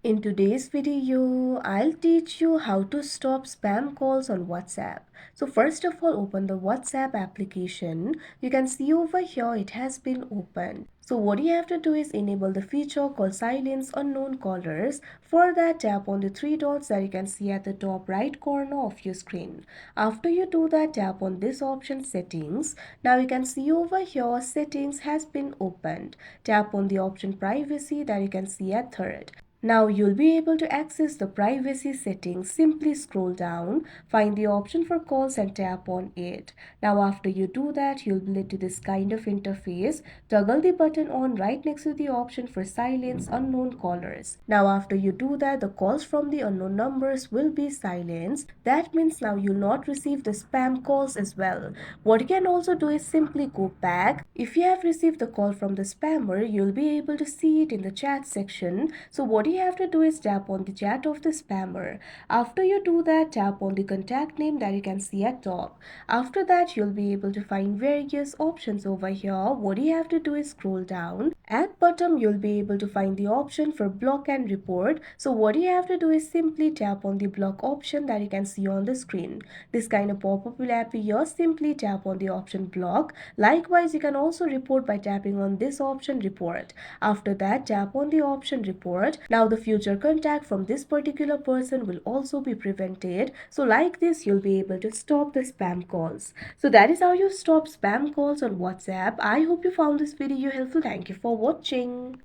In today's video, I'll teach you how to stop spam calls on WhatsApp. So first of all, open the WhatsApp application. You can see over here it has been opened. So what you have to do is enable the feature called silence unknown callers. For that, tap on the three dots that you can see at the top right corner of your screen. After you do that, tap on this option settings. Now you can see over here settings has been opened. Tap on the option privacy that you can see at third. Now you'll be able to access the privacy settings. Simply scroll down, find the option for calls and tap on it. Now after you do that, you'll be led to this kind of interface. Toggle the button on right next to the option for silence unknown callers. Now after you do that, the calls from the unknown numbers will be silenced. That means now you'll not receive the spam calls as well. What you can also do is simply go back. If you have received the call from the spammer, you'll be able to see it in the chat section. So what you have to do is tap on the chat of the spammer. After you do that, tap on the contact name that you can see at top. After that, you'll be able to find various options over here. What you have to do is scroll down. At bottom, you'll be able to find the option for block and report. So what you have to do is simply tap on the block option that you can see on the screen. This kind of pop-up will appear. Simply tap on the option block. Likewise, you can also report by tapping on this option report. After that, tap on the option report. Now the future contact from this particular person will also be prevented. So like this, you'll be able to stop the spam calls. So that is how you stop spam calls on WhatsApp. I hope you found this video helpful. Thank you for watching.